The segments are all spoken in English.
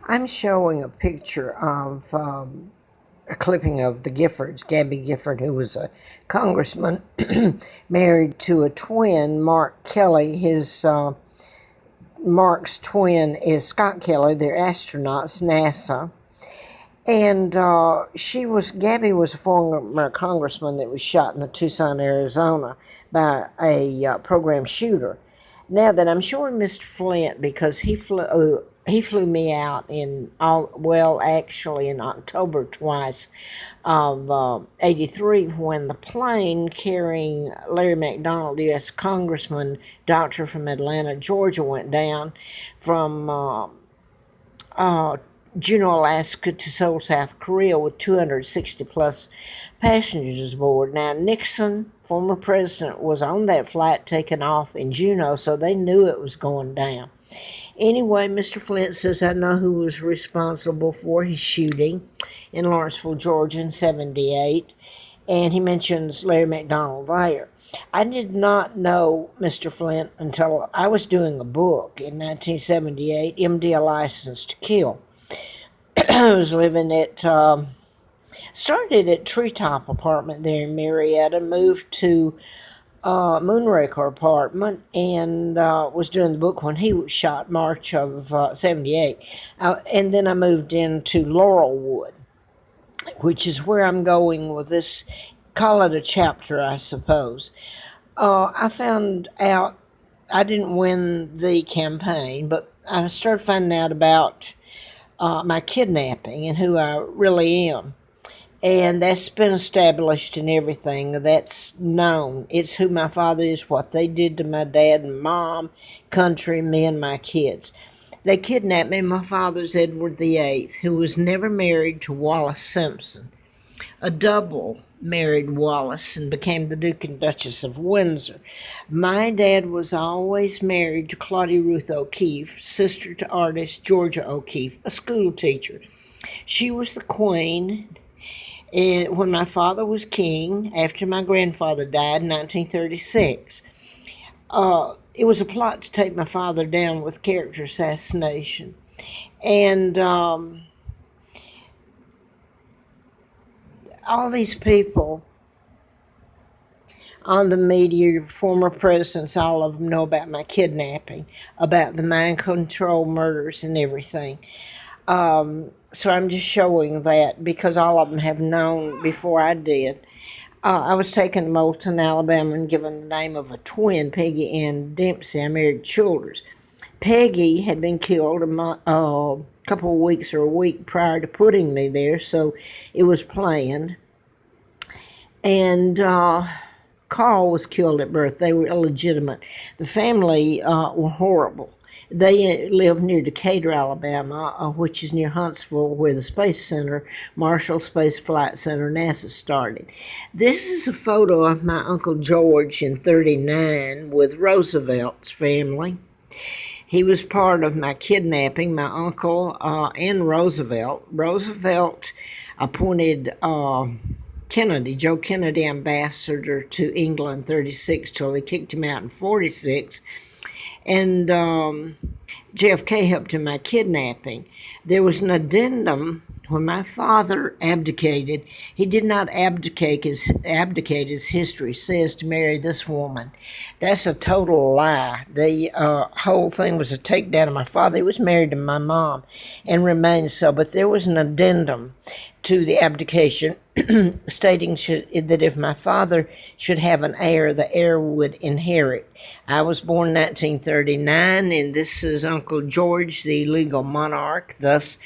I'm showing a picture of a clipping of the Giffords, Gabby Gifford, who was a congressman, married to a twin, Mark Kelly. Mark's twin is Scott Kelly. They're astronauts, NASA. And Gabby was a former congressman that was shot in Tucson, Arizona by a program shooter. Now that I'm showing Mr. Flint because he flew me out actually in October twice of '83 when the plane carrying Larry McDonald, the U.S. Congressman, doctor from Atlanta, Georgia, went down from Juneau, Alaska to Seoul, South Korea with 260 plus passengers aboard. Now, Nixon, former president, was on that flight taking off in Juneau, so they knew it was going down. Anyway, Mr. Flint says, I know who was responsible for his shooting in Lawrenceville, Georgia in '78, and he mentions Larry McDonald there. I did not know Mr. Flint until I was doing a book in 1978, MD: A License to Kill. I was living started at Treetop Apartment there in Marietta, moved to Moonraker Apartment, and was doing the book when he was shot, March of '78. And then I moved into Laurelwood, which is where I'm going with this. Call it a chapter, I suppose. I found out I didn't win the campaign, but I started finding out about my kidnapping and who I really am. And that's been established in everything. That's known. It's who my father is, what they did to my dad and mom, country, me, and my kids. They kidnapped me. My father's Edward VIII, who was never married to Wallace Simpson. A double married Wallace and became the Duke and Duchess of Windsor. My dad was always married to Claudia Ruth O'Keefe, sister to artist Georgia O'Keefe, a school teacher. She was the queen. And when my father was king, after my grandfather died in 1936, it was a plot to take my father down with character assassination. And all these people on the media, former presidents, all of them know about my kidnapping, about the mind control murders and everything. So I'm just showing that because all of them have known before I did. I was taken to Moulton, Alabama, and given the name of a twin, Peggy Ann Dempsey. I married Childers. Peggy had been killed a couple of weeks or a week prior to putting me there, so it was planned. And Carl was killed at birth. They were illegitimate. The family were horrible. They live near Decatur, Alabama, which is near Huntsville, where the Space Center, Marshall Space Flight Center, NASA started. This is a photo of my Uncle George in '39 with Roosevelt's family. He was part of my kidnapping, my uncle and Roosevelt. Roosevelt appointed Joe Kennedy, ambassador to England 36 till he kicked him out in 46. And JFK helped in my kidnapping. There was an addendum when my father abdicated. He did not abdicate, as history says, to marry this woman. That's a total lie. The whole thing was a takedown of my father. He was married to my mom and remained so. But there was an addendum to the abdication stating that if my father should have an heir, the heir would inherit. I was born in 1939, and this is Uncle George, the legal monarch. Thus,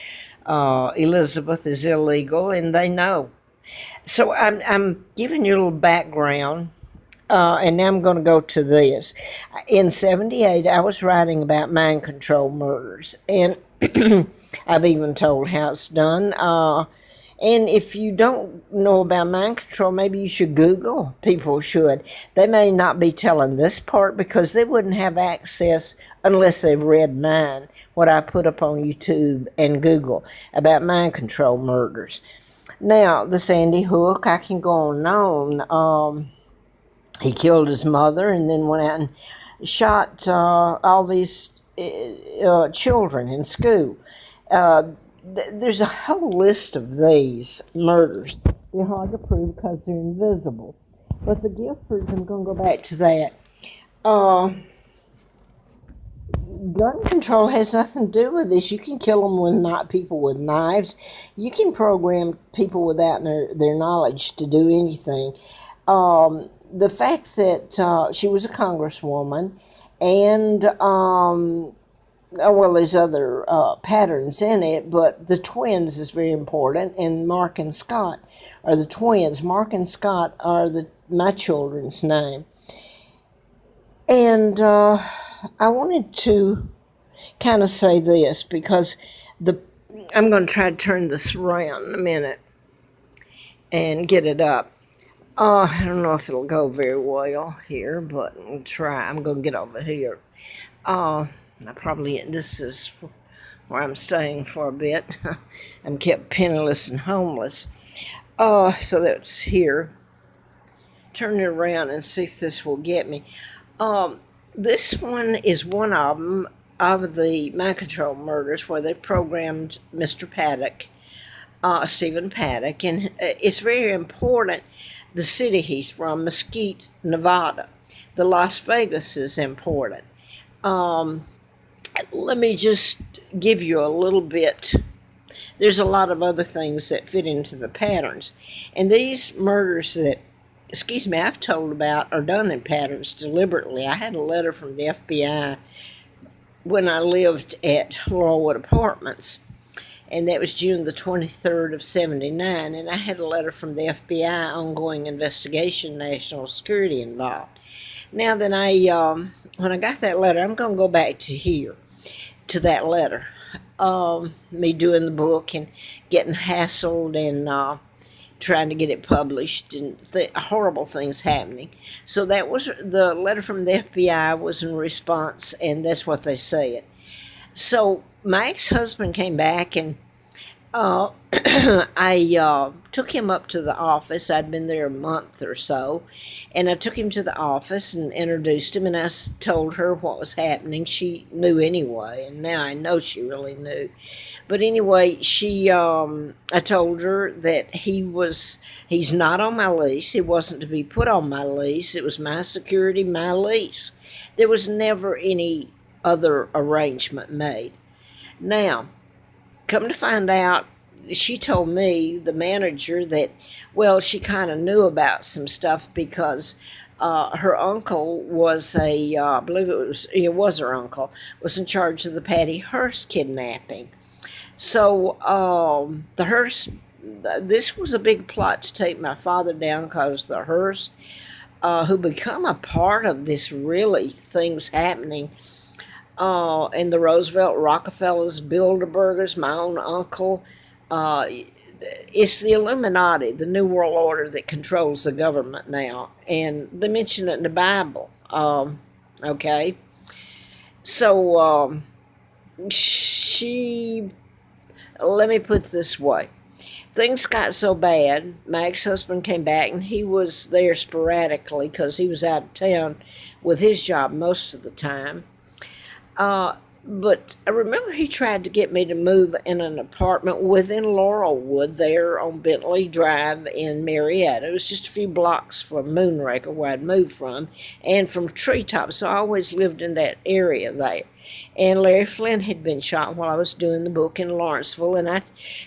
Elizabeth is illegal, and they know. So I'm giving you a little background, and now I'm going to go to this. In '78, I was writing about mind control murders, and I've even told how it's done. And if you don't know about mind control, maybe you should Google. People should. They may not be telling this part because they wouldn't have access unless they've read mine, what I put up on YouTube and Google about mind control murders. Now, the Sandy Hook, I can go on and on. He killed his mother and then went out and shot all these children in school. There's a whole list of these murders. They're hard to prove because they're invisible. But the Giffords, I'm going to go back to that. Gun control has nothing to do with this. You can kill them with not people with knives. You can program people without their knowledge to do anything. The fact that she was a congresswoman and well, there's other patterns in it, but the twins is very important, and Mark and Scott are the twins. Mark and Scott are my children's name. And I wanted to kind of say this because I'm going to try to turn this around in a minute and get it up. I don't know if it'll go very well here, but I'll try. I'm going to get over here. This is where I'm staying for a bit. I'm kept penniless and homeless. So that's here. Turn it around and see if this will get me. This one is one of them, of the mind control murders, where they programmed Mr. Paddock, Stephen Paddock, and it's very important, the city he's from, Mesquite, Nevada. The Las Vegas is important. Let me just give you a little bit. There's a lot of other things that fit into the patterns. And these murders that I've told about are done in patterns deliberately. I had a letter from the FBI when I lived at Laurelwood Apartments, and that was June the 23rd of 79, and I had a letter from the FBI, ongoing investigation, national security involved. Now then, when I got that letter, I'm going to go back to that letter. Me doing the book and getting hassled and trying to get it published and horrible things happening. So that was the letter from the FBI was in response, and that's what they said. So my ex-husband came back, and I took him up to the office. I'd been there a month or so, and I took him to the office and introduced him, and I told her what was happening. She knew anyway, and now I know she really knew. But anyway, I told her that he's not on my lease. He wasn't to be put on my lease. It was my security, my lease. There was never any other arrangement made. Now, come to find out, she told me, the manager, that, well, she kind of knew about some stuff because her uncle was I believe it was her uncle, was in charge of the Patty Hearst kidnapping. So the Hearst, this was a big plot to take my father down because the Hearst, who become a part of this really things happening, and the Roosevelt, Rockefellers, Bilderbergers, my own uncle. It's the Illuminati, the New World Order that controls the government now. And they mention it in the Bible. Okay. So let me put it this way. Things got so bad, my ex-husband came back, and he was there sporadically because he was out of town with his job most of the time. But I remember he tried to get me to move in an apartment within Laurelwood there on Bentley Drive in Marietta. It was just a few blocks from Moonraker, where I'd moved from, and from Treetop, so I always lived in that area there. And Larry Flynn had been shot while I was doing the book in Lawrenceville,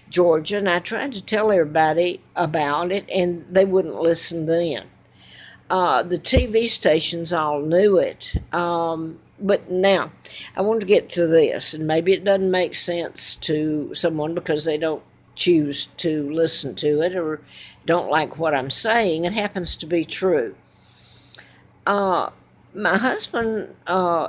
Georgia, and I tried to tell everybody about it, and they wouldn't listen then. The TV stations all knew it. But now, I want to get to this, and maybe it doesn't make sense to someone because they don't choose to listen to it or don't like what I'm saying. It happens to be true. My husband,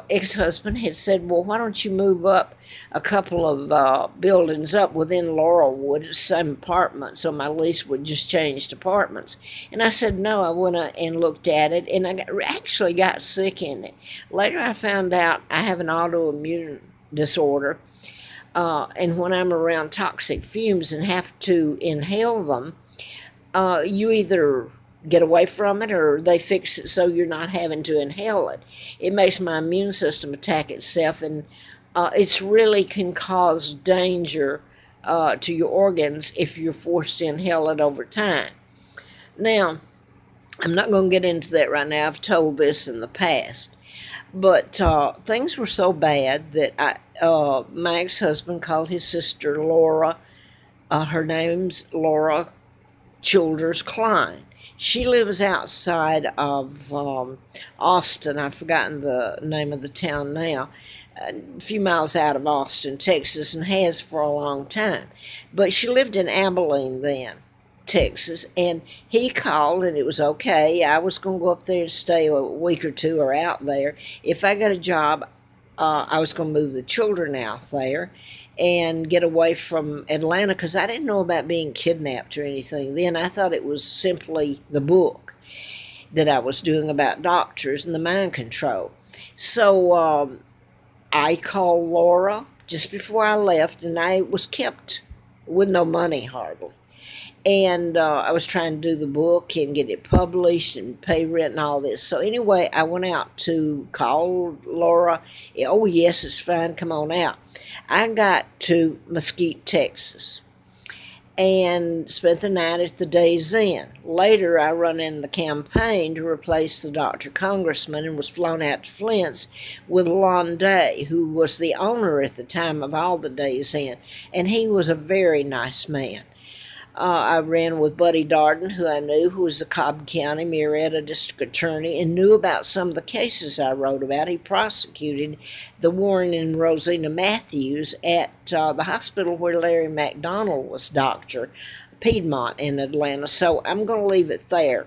ex-husband, had said, well, why don't you move up a couple of buildings up within Laurelwood, same apartment, so my lease would just change to apartments. And I said, no, I went and looked at it, and I actually got sick in it. Later I found out I have an autoimmune disorder, and when I'm around toxic fumes and have to inhale them, you either get away from it, or they fix it so you're not having to inhale it. It makes my immune system attack itself, and it's really can cause danger to your organs if you're forced to inhale it over time. Now, I'm not going to get into that right now. I've told this in the past. But things were so bad that my ex-husband called his sister Laura. Her name's Laura Childers Klein. She lives outside of Austin. I've forgotten the name of the town now. A few miles out of Austin, Texas, and has for a long time. But she lived in Abilene then, Texas, and he called, and it was okay. I was going to go up there and stay a week or two or out there. If I got a job, I was going to move the children out there and get away from Atlanta, because I didn't know about being kidnapped or anything then. I thought it was simply the book that I was doing about doctors and the mind control. So I called Laura just before I left, and I was kept with no money hardly. And I was trying to do the book and get it published and pay rent and all this. So anyway, I went out to call Laura. Oh, yes, it's fine. Come on out. I got to Mesquite, Texas, and spent the night at the Days Inn. Later, I run in the campaign to replace the Dr. Congressman and was flown out to Flint's with Lon Day, who was the owner at the time of all the Days Inn, and he was a very nice man. I ran with Buddy Darden, who I knew, who was the Cobb County Marietta District Attorney, and knew about some of the cases I wrote about. He prosecuted the Warren and Rosina Matthews at the hospital where Larry McDonald was doctor, Piedmont in Atlanta. So I'm going to leave it there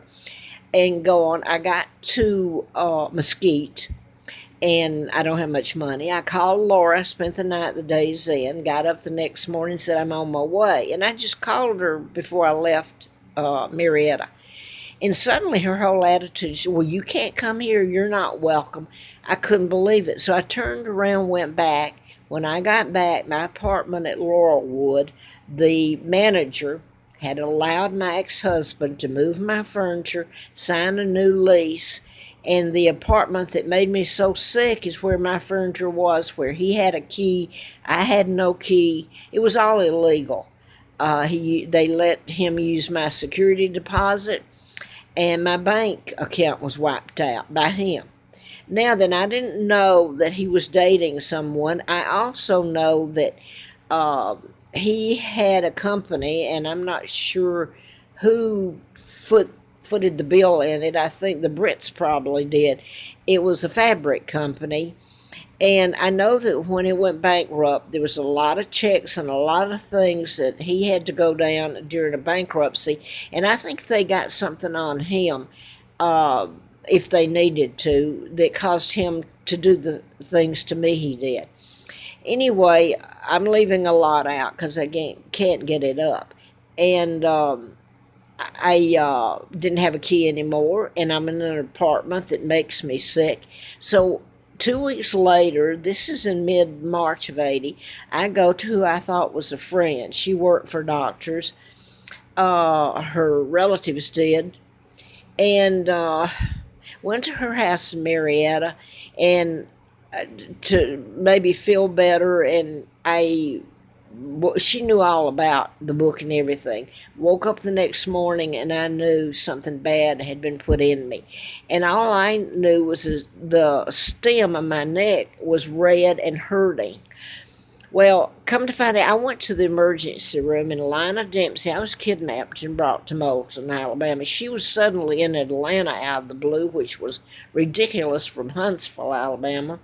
and go on. I got to Mesquite, and I don't have much money. I called Laura, spent the night the Days Inn, got up the next morning, said I'm on my way. And I just called her before I left Marietta. And suddenly her whole attitude said, well, you can't come here. You're not welcome. I couldn't believe it. So I turned around, went back. When I got back, my apartment at Laurelwood, the manager had allowed my ex-husband to move my furniture, sign a new lease, and the apartment that made me so sick is where my furniture was, where he had a key. I had no key. It was all illegal. They let him use my security deposit, and my bank account was wiped out by him. Now then, I didn't know that he was dating someone. I also know that he had a company, and I'm not sure who footed the bill in it. I think the Brits probably did. It was a fabric company, and I know that when it went bankrupt, there was a lot of checks and a lot of things that he had to go down during a bankruptcy, and I think they got something on him if they needed to, that caused him to do the things to me he did. Anyway, I'm leaving a lot out because I can't get it up, and I didn't have a key anymore, and I'm in an apartment that makes me sick. So 2 weeks later, this is in mid-March of 80, I go to who I thought was a friend. She worked for doctors. Her relatives did. And went to her house in Marietta and to maybe feel better, and she knew all about the book and everything. Woke up the next morning and I knew something bad had been put in me. And all I knew was the stem of my neck was red and hurting. Well, come to find out, I went to the emergency room, and Lina Dempsey, I was kidnapped and brought to Moulton, Alabama. She was suddenly in Atlanta out of the blue, which was ridiculous, from Huntsville, Alabama.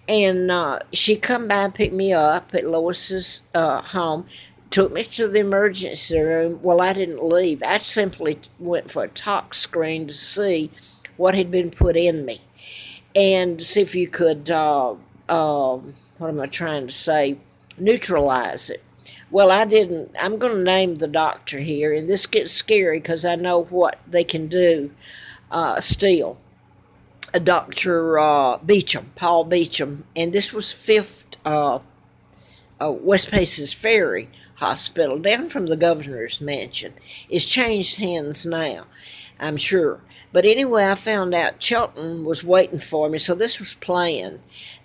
And she come by and picked me up at Lois's home, took me to the emergency room. Well, I didn't leave. I simply went for a tox screen to see what had been put in me and see if you could, what am I trying to say, neutralize it. Well, I didn't. I'm going to name the doctor here, and this gets scary because I know what they can do still. Dr. Beecham, Paul Beecham, and this was 5th West Paces Ferry Hospital, down from the governor's mansion. It's changed hands now, I'm sure. But anyway, I found out Chelton was waiting for me, so this was planned.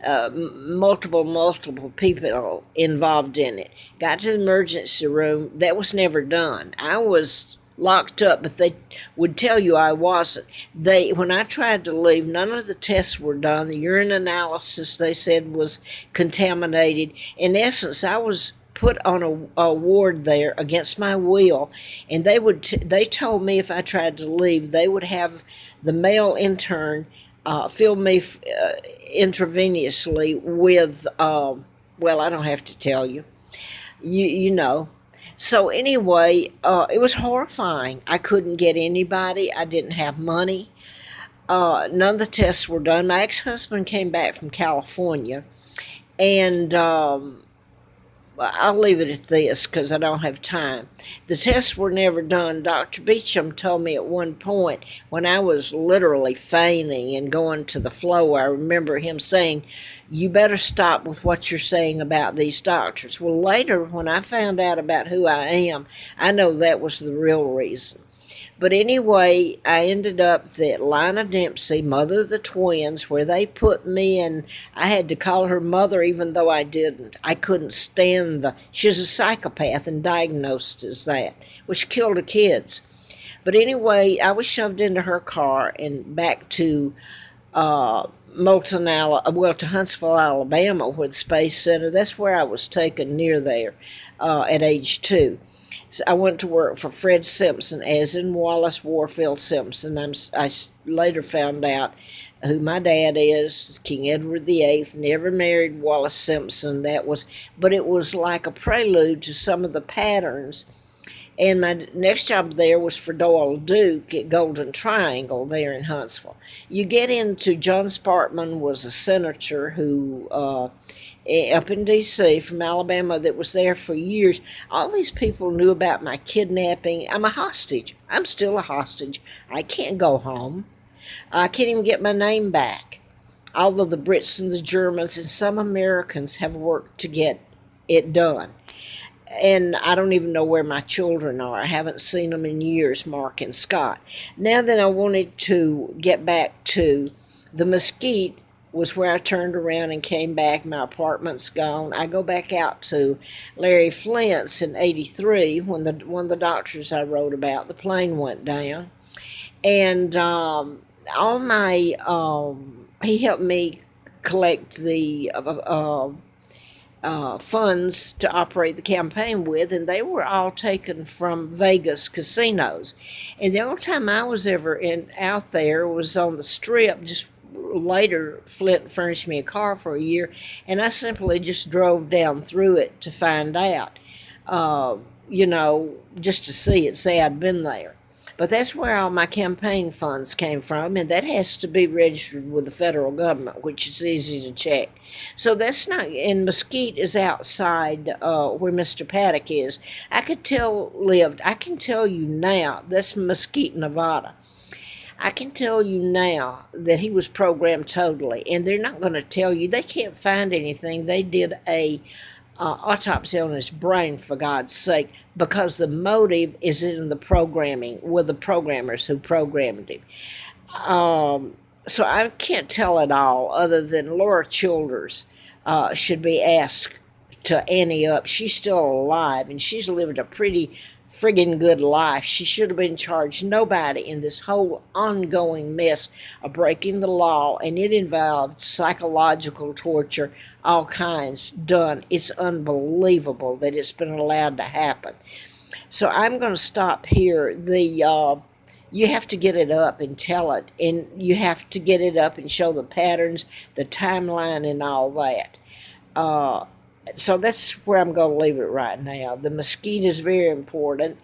Multiple people involved in it. Got to the emergency room. That was never done. I was locked up, but they would tell you I wasn't. When I tried to leave, none of the tests were done. The urine analysis, they said, was contaminated. In essence, I was put on a ward there against my will, and they told me if I tried to leave, they would have the male intern fill me intravenously with, well, I don't have to tell you. You know. So anyway, it was horrifying. I couldn't get anybody. I didn't have money. None of the tests were done. My ex-husband came back from California, and I'll leave it at this because I don't have time. The tests were never done. Dr. Beecham told me at one point when I was literally fainting and going to the floor, I remember him saying, "You better stop with what you're saying about these doctors." Well, later when I found out about who I am, I know that was the real reason. But anyway, I ended up at Lina Dempsey, mother of the twins, where they put me, and I had to call her mother even though I didn't. I couldn't stand she's a psychopath and diagnosed as that. Well, she killed her kids. But anyway, I was shoved into her car and back to to Huntsville, Alabama, where the Space Center. That's where I was taken, near there, at age 2. So I went to work for Fred Simpson, as in Wallace Warfield Simpson. I later found out who my dad is, King Edward VIII, never married Wallace Simpson. But it was like a prelude to some of the patterns. And my next job there was for Doyle Duke at Golden Triangle there in Huntsville. You get into, John Sparkman was a senator who, up in D.C. from Alabama, that was there for years. All these people knew about my kidnapping. I'm a hostage. I'm still a hostage. I can't go home. I can't even get my name back. Although the Brits and the Germans and some Americans have worked to get it done. And I don't even know where my children are. I haven't seen them in years, Mark and Scott. Now then, I wanted to get back to the Mesquite was where I turned around and came back. My apartment's gone. I go back out to Larry Flint's in '83 when one of the doctors I wrote about, the plane went down. And he helped me collect the funds to operate the campaign with, and they were all taken from Vegas casinos. And the only time I was ever out there was on the Strip. Just later, Flint furnished me a car for a year, and I simply just drove down through it to find out, just to see it, say I'd been there. But that's where all my campaign funds came from, and that has to be registered with the federal government, which is easy to check. So that's not, and Mesquite is outside where Mr. Paddock is. I can tell you now, that's Mesquite, Nevada. I can tell you now that he was programmed totally, and they're not going to tell you. They can't find anything. They did a autopsy on his brain, for God's sake, because the motive is in the programming with the programmers who programmed him. So I can't tell it all, other than Laura Childers should be asked to ante up. She's still alive, and she's lived a pretty friggin' good life. She should have been charged. Nobody in this whole ongoing mess of breaking the law, and it involved psychological torture, all kinds done. It's unbelievable that it's been allowed to happen. So I'm going to stop here. You have to get it up and tell it, and you have to get it up and show the patterns, the timeline, and all that. So that's where I'm going to leave it right now. The Mesquite is very important.